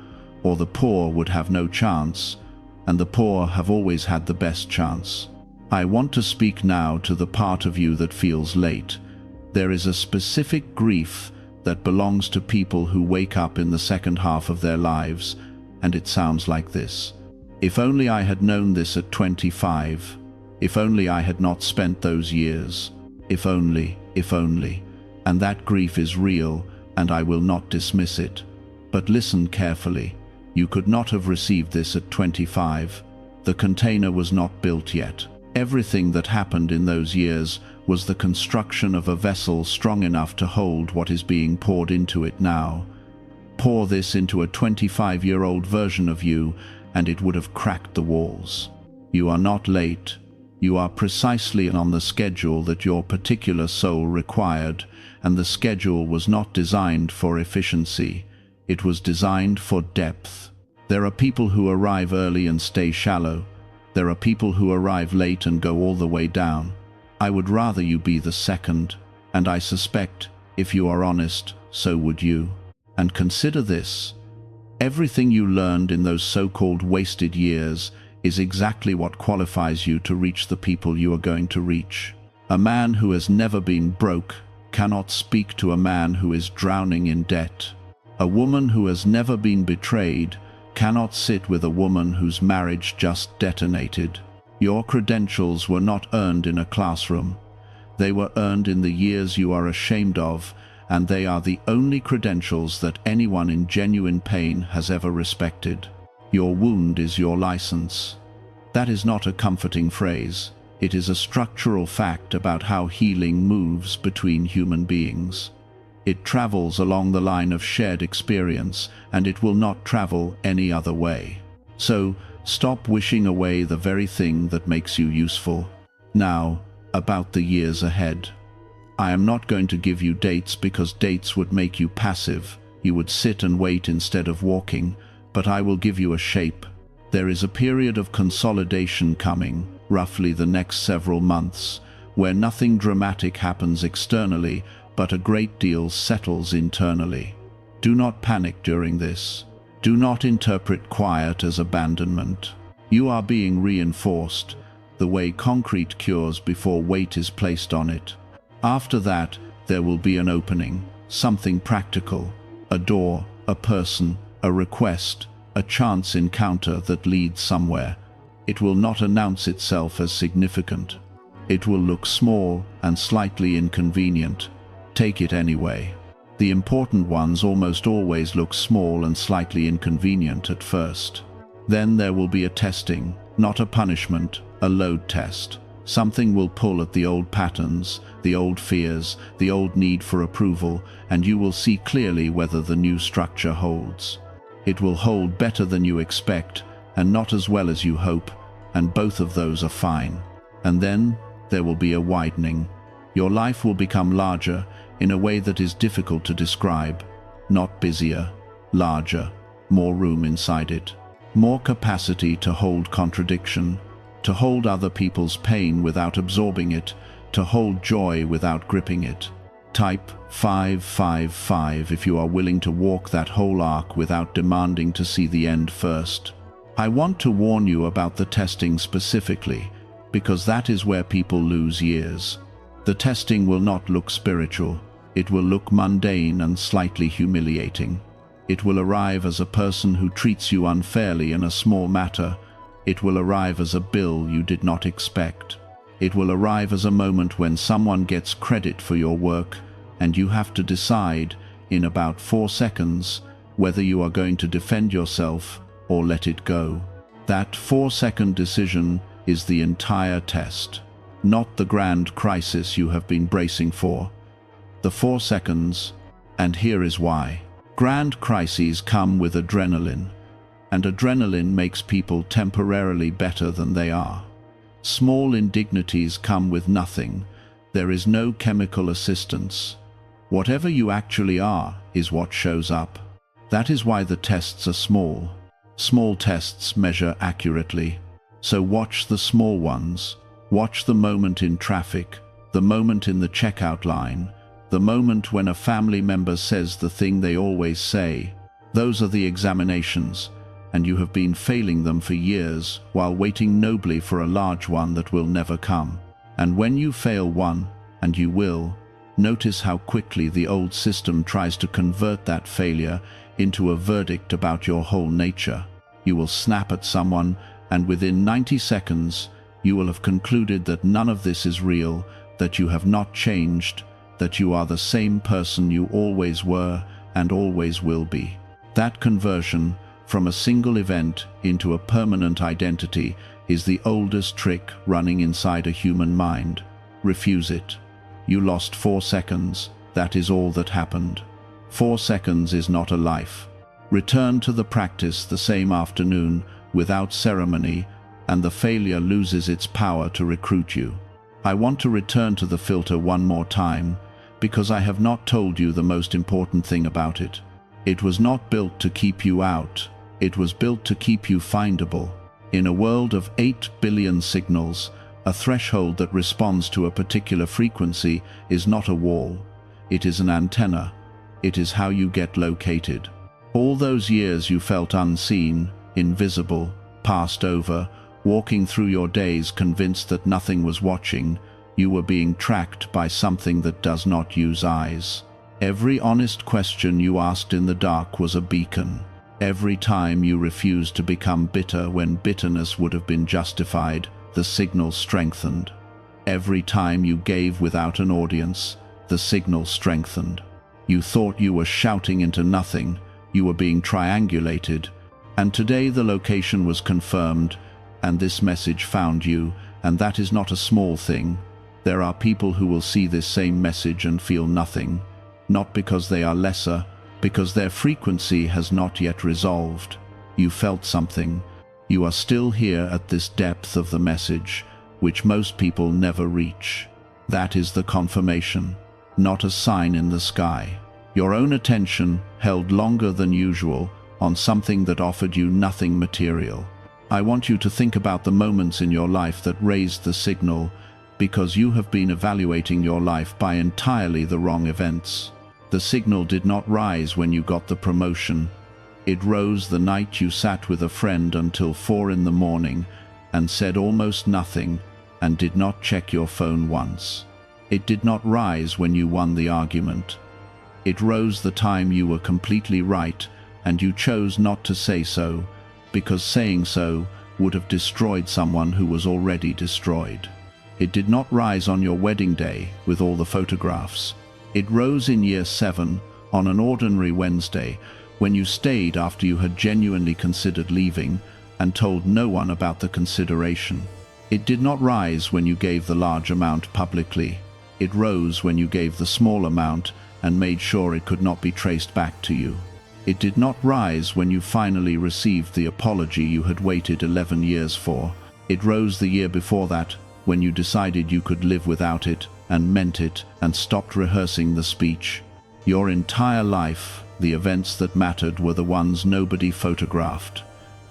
or the poor would have no chance, and the poor have always had the best chance. I want to speak now to the part of you that feels late. There is a specific grief that belongs to people who wake up in the second half of their lives, and it sounds like this. If only I had known this at 25. If only I had not spent those years. If only. And that grief is real, and I will not dismiss it. But listen carefully. You could not have received this at 25. The container was not built yet. Everything that happened in those years was the construction of a vessel strong enough to hold what is being poured into it now. Pour this into a 25-year-old version of you, and it would have cracked the walls. You are not late. You are precisely on the schedule that your particular soul required, and the schedule was not designed for efficiency. It was designed for depth. There are people who arrive early and stay shallow. There are people who arrive late and go all the way down. I would rather you be the second, and I suspect, if you are honest, so would you. And consider this. Everything you learned in those so-called wasted years is exactly what qualifies you to reach the people you are going to reach. A man who has never been broke cannot speak to a man who is drowning in debt. A woman who has never been betrayed cannot sit with a woman whose marriage just detonated. Your credentials were not earned in a classroom. They were earned in the years you are ashamed of, and they are the only credentials that anyone in genuine pain has ever respected. Your wound is your license. That is not a comforting phrase. It is a structural fact about how healing moves between human beings. It travels along the line of shared experience, and it will not travel any other way. So, stop wishing away the very thing that makes you useful. Now, about the years ahead. I am not going to give you dates because dates would make you passive. You would sit and wait instead of walking, but I will give you a shape. There is a period of consolidation coming, roughly the next several months, where nothing dramatic happens externally, but a great deal settles internally. Do not panic during this. Do not interpret quiet as abandonment. You are being reinforced, the way concrete cures before weight is placed on it. After that, there will be an opening, something practical, a door, a person, a request, a chance encounter that leads somewhere. It will not announce itself as significant. It will look small and slightly inconvenient. Take it anyway. The important ones almost always look small and slightly inconvenient at first. Then there will be a testing, not a punishment, a load test. Something will pull at the old patterns, the old fears, the old need for approval, and you will see clearly whether the new structure holds. It will hold better than you expect, and not as well as you hope, and both of those are fine. And then there will be a widening. Your life will become larger in a way that is difficult to describe. Not busier, larger, more room inside it. More capacity to hold contradiction, to hold other people's pain without absorbing it, to hold joy without gripping it. Type 555 if you are willing to walk that whole arc without demanding to see the end first. I want to warn you about the testing specifically, because that is where people lose years. The testing will not look spiritual. It will look mundane and slightly humiliating. It will arrive as a person who treats you unfairly in a small matter. It will arrive as a bill you did not expect. It will arrive as a moment when someone gets credit for your work, and you have to decide, in about 4 seconds, whether you are going to defend yourself or let it go. That 4-second decision is the entire test, not the grand crisis you have been bracing for. The 4 seconds, and here is why. Grand crises come with adrenaline, and adrenaline makes people temporarily better than they are. Small indignities come with nothing. There is no chemical assistance. Whatever you actually are is what shows up. That is why the tests are small. Small tests measure accurately. So watch the small ones. Watch the moment in traffic, the moment in the checkout line, the moment when a family member says the thing they always say. Those are the examinations, and you have been failing them for years while waiting nobly for a large one that will never come. And when you fail one, and you will, notice how quickly the old system tries to convert that failure into a verdict about your whole nature. You will snap at someone, and within 90 seconds, you will have concluded that none of this is real, that you have not changed, that you are the same person you always were and always will be. That conversion from a single event into a permanent identity is the oldest trick running inside a human mind. Refuse it. You lost 4 seconds. That is all that happened. 4 seconds is not a life. Return to the practice the same afternoon without ceremony, and the failure loses its power to recruit you. I want to return to the filter one more time, because I have not told you the most important thing about it. It was not built to keep you out. It was built to keep you findable. In a world of 8 billion signals, a threshold that responds to a particular frequency is not a wall. It is an antenna. It is how you get located. All those years you felt unseen, invisible, passed over, walking through your days convinced that nothing was watching, you were being tracked by something that does not use eyes. Every honest question you asked in the dark was a beacon. Every time you refused to become bitter when bitterness would have been justified, the signal strengthened. Every time you gave without an audience, the signal strengthened. You thought you were shouting into nothing, you were being triangulated, and today the location was confirmed, and this message found you, and that is not a small thing. There are people who will see this same message and feel nothing, not because they are lesser, because their frequency has not yet resolved. You felt something. You are still here at this depth of the message, which most people never reach. That is the confirmation, not a sign in the sky. Your own attention held longer than usual on something that offered you nothing material. I want you to think about the moments in your life that raised the signal, because you have been evaluating your life by entirely the wrong events. The signal did not rise when you got the promotion. It rose the night you sat with a friend until 4 in the morning and said almost nothing and did not check your phone once. It did not rise when you won the argument. It rose the time you were completely right and you chose not to say so, because saying so would have destroyed someone who was already destroyed. It did not rise on your wedding day with all the photographs. It rose in year 7 on an ordinary Wednesday when you stayed after you had genuinely considered leaving and told no one about the consideration. It did not rise when you gave the large amount publicly. It rose when you gave the small amount and made sure it could not be traced back to you. It did not rise when you finally received the apology you had waited 11 years for. It rose the year before that, when you decided you could live without it, and meant it, and stopped rehearsing the speech. Your entire life, the events that mattered were the ones nobody photographed.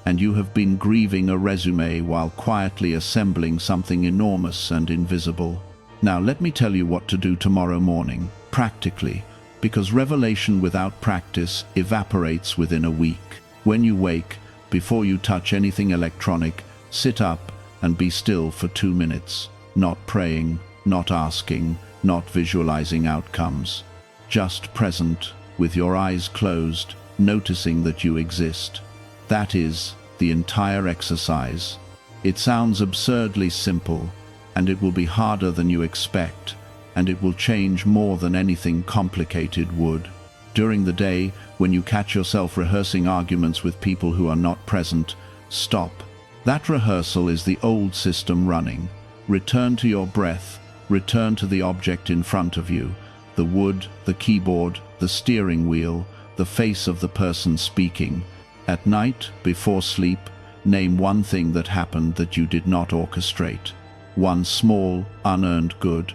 And you have been grieving a resume while quietly assembling something enormous and invisible. Now let me tell you what to do tomorrow morning, practically, because revelation without practice evaporates within a week. When you wake, before you touch anything electronic, sit up and be still for 2 minutes, not praying, not asking, not visualizing outcomes. Just present, with your eyes closed, noticing that you exist. That is the entire exercise. It sounds absurdly simple, and it will be harder than you expect, and it will change more than anything complicated would. During the day, when you catch yourself rehearsing arguments with people who are not present, stop. That rehearsal is the old system running. Return to your breath, return to the object in front of you, the wood, the keyboard, the steering wheel, the face of the person speaking. At night, before sleep, name one thing that happened that you did not orchestrate. One small, unearned good.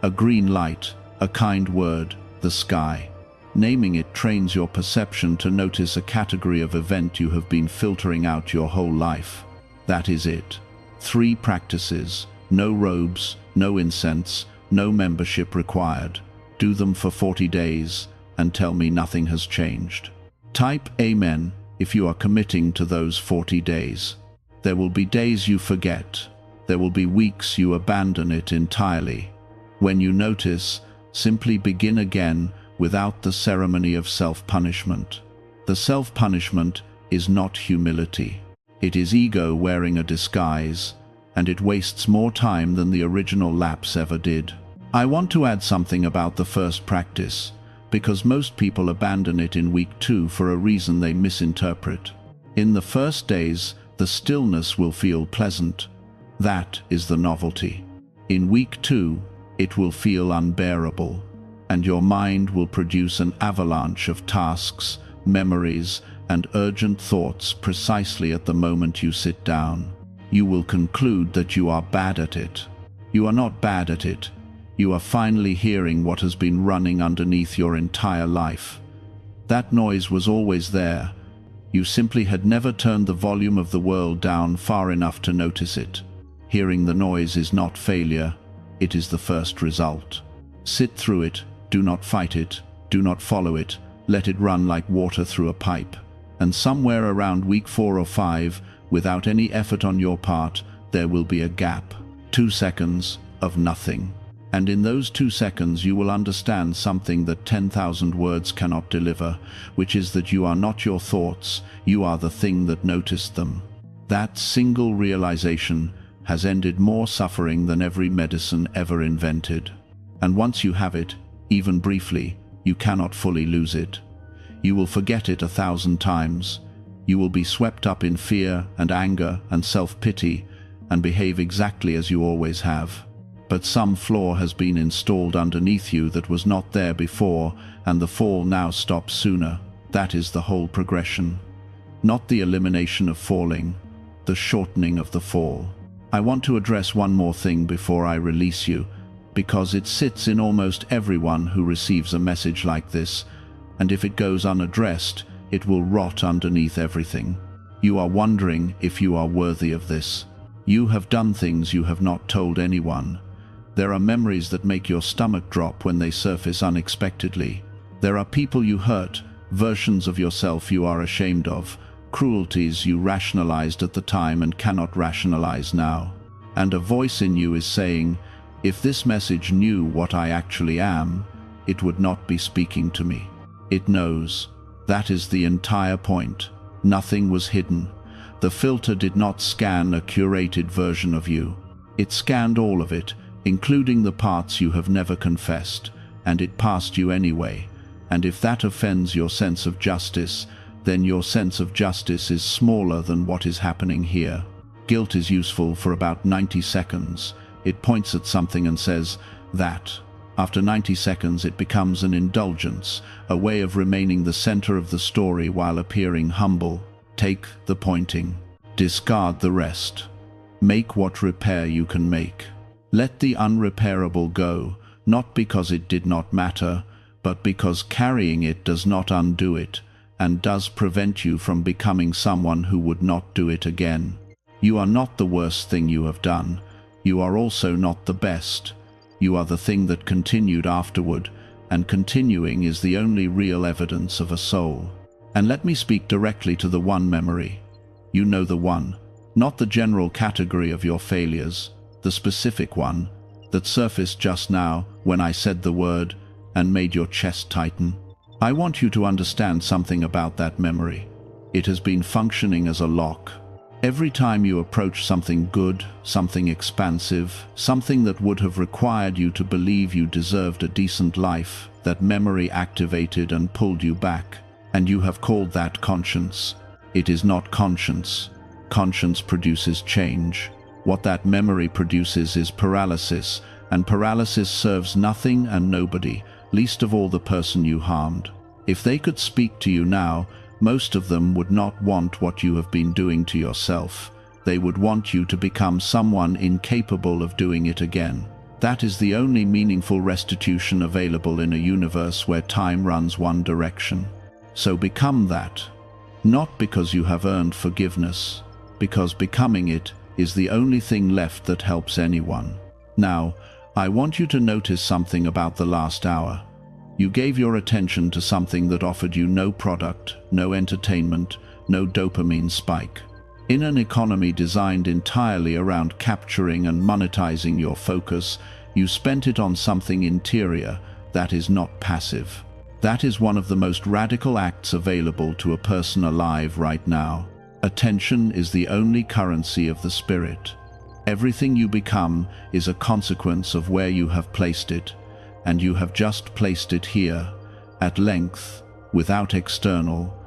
A green light, a kind word, the sky. Naming it trains your perception to notice a category of event you have been filtering out your whole life. That is it. 3 practices, no robes, no incense, no membership required. Do them for 40 days and tell me nothing has changed. Type Amen if you are committing to those 40 days. There will be days you forget. There will be weeks you abandon it entirely. When you notice, simply begin again without the ceremony of self-punishment. The self-punishment is not humility. It is ego wearing a disguise, and it wastes more time than the original lapse ever did. I want to add something about the first practice, because most people abandon it in week 2 for a reason they misinterpret. In the first days, the stillness will feel pleasant. That is the novelty. In week 2, it will feel unbearable, and your mind will produce an avalanche of tasks, memories, and urgent thoughts precisely at the moment you sit down. You will conclude that you are bad at it. You are not bad at it. You are finally hearing what has been running underneath your entire life. That noise was always there. You simply had never turned the volume of the world down far enough to notice it. Hearing the noise is not failure, it is the first result. Sit through it, do not fight it, do not follow it, let it run like water through a pipe. And somewhere around week 4 or 5, without any effort on your part, there will be a gap. 2 seconds of nothing. And in those 2 seconds you will understand something that 10,000 words cannot deliver, which is that you are not your thoughts, you are the thing that noticed them. That single realization has ended more suffering than every medicine ever invented. And once you have it, even briefly, you cannot fully lose it. You will forget it 1,000 times. You will be swept up in fear and anger and self-pity and behave exactly as you always have. But some flaw has been installed underneath you that was not there before, and the fall now stops sooner. That is the whole progression. Not the elimination of falling, the shortening of the fall. I want to address one more thing before I release you, because it sits in almost everyone who receives a message like this, and if it goes unaddressed, it will rot underneath everything. You are wondering if you are worthy of this. You have done things you have not told anyone. There are memories that make your stomach drop when they surface unexpectedly. There are people you hurt, versions of yourself you are ashamed of, cruelties you rationalized at the time and cannot rationalize now. And a voice in you is saying, if this message knew what I actually am, it would not be speaking to me. It knows. That is the entire point. Nothing was hidden. The filter did not scan a curated version of you. It scanned all of it, including the parts you have never confessed, and it passed you anyway. And if that offends your sense of justice, then your sense of justice is smaller than what is happening here. Guilt is useful for about 90 seconds. It points at something and says, that. After 90 seconds it becomes an indulgence, a way of remaining the center of the story while appearing humble. Take the pointing. Discard the rest. Make what repair you can make. Let the unrepairable go, not because it did not matter, but because carrying it does not undo it, and does prevent you from becoming someone who would not do it again. You are not the worst thing you have done. You are also not the best. You are the thing that continued afterward, and continuing is the only real evidence of a soul. And let me speak directly to the one memory. You know the one, not the general category of your failures, the specific one that surfaced just now when I said the word and made your chest tighten. I want you to understand something about that memory. It has been functioning as a lock. Every time you approach something good, something expansive, something that would have required you to believe you deserved a decent life, that memory activated and pulled you back, and you have called that conscience. It is not conscience. Conscience produces change. What that memory produces is paralysis, and paralysis serves nothing and nobody, least of all the person you harmed. If they could speak to you now, most of them would not want what you have been doing to yourself. They would want you to become someone incapable of doing it again. That is the only meaningful restitution available in a universe where time runs one direction. So become that. Not because you have earned forgiveness, because becoming it is the only thing left that helps anyone. Now, I want you to notice something about the last hour. You gave your attention to something that offered you no product, no entertainment, no dopamine spike. In an economy designed entirely around capturing and monetizing your focus, you spent it on something interior that is not passive. That is one of the most radical acts available to a person alive right now. Attention is the only currency of the spirit. Everything you become is a consequence of where you have placed it, and you have just placed it here, at length, without external,